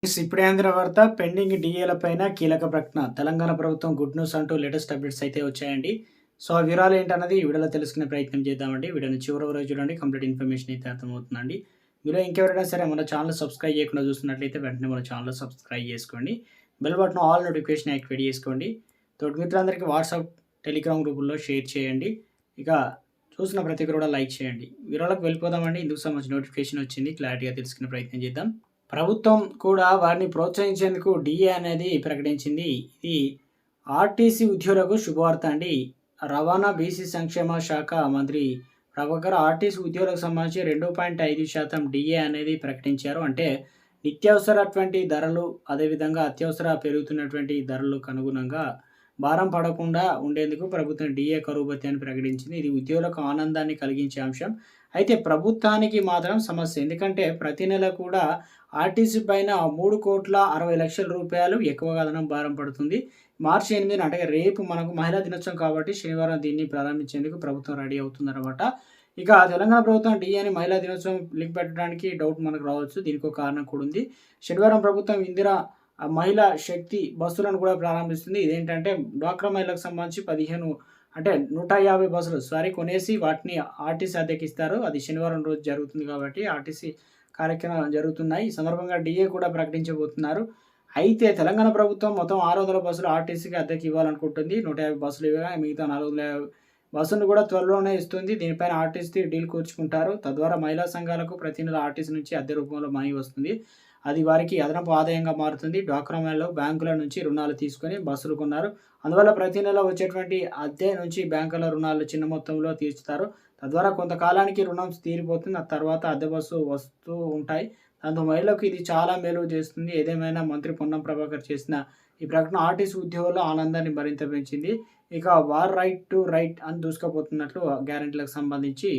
ఇప్పుడే అందిన వార్త పెండింగ్ డీఏల పైన కీలక ప్రకటన. తెలంగాణ ప్రభుత్వం గుడ్ న్యూస్ అంటూ లేటెస్ట్ అప్డేట్స్ అయితే వచ్చాయండి. సో, ఆ వివరాలు ఏంటన్నది ఈ వీడియోలో తెలుసుకునే ప్రయత్నం చేద్దామండి. వీడియోని చివరి వరకు చూడండి. కంప్లీట్ ఇన్ఫర్మేషన్ అయితే అర్థమవుతుందండి. మీలో ఇంకెవరైనా సరే మన ఛానల్ సబ్స్క్రైబ్ చేయకుండా చూస్తున్నట్లయితే వెంటనే మన ఛానల్ సబ్స్క్రైబ్ చేసుకోండి. Bell button all notification activate చేసుకోండి. తోటి మిత్రులందరికీ వాట్సాప్, టెలిగ్రామ్ గ్రూపుల్లో షేర్ చేయండి. ఇక చూసిన ప్రతి ఒక్కరు కూడా లైక్ చేయండి. వివరాలకు వెళ్ళిపోదామండి. ఇందుకు సంబంధించిన నోటిఫికేషన్ వచ్చింది. క్లారిటీగా తెలుసుకునే ప్రయత్నం చేద్దాం. ప్రభుత్వం కూడా వారిని ప్రోత్సహించేందుకు డీఏ అనేది ప్రకటించింది. ఇది ఆర్టీసీ ఉద్యోగులకు శుభవార్త అండి. రవాణా బీసీ సంక్షేమ శాఖ మంత్రి ప్రభాకర్ ఆర్టీసీ ఉద్యోగులకు సంబంధించి 2.5% డీఏ అనేది ప్రకటించారు. అంటే నిత్యావసరటువంటి ధరలు, అదేవిధంగా అత్యవసర పెరుగుతున్నటువంటి ధరలకు అనుగుణంగా భారం పడకుండా ఉండేందుకు ప్రభుత్వం డీఏ కరువు భత్యాన్ని అని ప్రకటించింది. ఇది ఉద్యోగులకు ఆనందాన్ని కలిగించే అంశం. అయితే ప్రభుత్వానికి మాత్రం సమస్య. ఎందుకంటే ప్రతి నెల కూడా ఆర్టీసీ పైన 3,60,00,000 ఎక్కువగా అదనం భారం పడుతుంది. మార్చి 8 అంటే రేపు మనకు మహిళా దినోత్సవం కాబట్టి శనివారం దీన్ని ప్రారంభించేందుకు ప్రభుత్వం రెడీ అవుతుందన్నమాట. ఇక తెలంగాణ ప్రభుత్వం డీఏని మహిళా దినోత్సవం లింక్ పెట్టడానికి డౌట్ మనకు రావచ్చు. దీనికి ఒక కారణం కూడా ఉంది. శనివారం ప్రభుత్వం ఇందిరా మహిళా శక్తి బస్సులను కూడా ప్రారంభిస్తుంది. ఇదేంటంటే డ్వాక్రా మహిళలకు సంబంధించి 15 అంటే 150 బస్సులు కొనేసి వాటిని ఆర్టీసీ అద్దెకిస్తారు. అది శనివారం రోజు జరుగుతుంది కాబట్టి ఆర్టీసీ కార్యక్రమాలు జరుగుతున్నాయి. ఈ సందర్భంగా డీఏ కూడా ప్రకటించబోతున్నారు. అయితే తెలంగాణ ప్రభుత్వం మొత్తం 600 బస్సులు ఆర్టీసీకి అద్దెకి ఇవ్వాలనుకుంటుంది. 150 బస్సులు ఇవ్వగా మిగతా 450 బస్సులను కూడా త్వరలోనే ఇస్తుంది. దీనిపైన ఆర్టీసీ డీల్ కూర్చుకుంటారు. తద్వారా మహిళా సంఘాలకు ప్రతి నెల ఆర్టీసీ నుంచి అద్దె రూపంలో మనీ వస్తుంది. అది వారికి అదనపు ఆదాయంగా మారుతుంది. డ్వాక్రా మహిళలు బ్యాంకుల నుంచి రుణాలు తీసుకొని బస్సులు కొన్నారు. అందువల్ల ప్రతి నెల వచ్చేటువంటి అద్దె నుంచి బ్యాంకుల రుణాలు చిన్న మొత్తంలో తీర్చుతారు. తద్వారా కొంతకాలానికి రుణం తీరిపోతుంది. ఆ తర్వాత అద్దె బస్సు వస్తూ ఉంటాయి. దాంతో మహిళలకు ఇది చాలా మేలు చేస్తుంది. ఏదేమైనా మంత్రి పొన్నం ప్రభాకర్ చేసిన ఈ ప్రకటన ఆర్టీసీ ఉద్యోగుల ఆనందాన్ని మరింత పెంచింది. ఇక వార్ రైట్ టు రైట్ అని దూసుకుపోతున్నట్లు గ్యారెంటీలకు సంబంధించి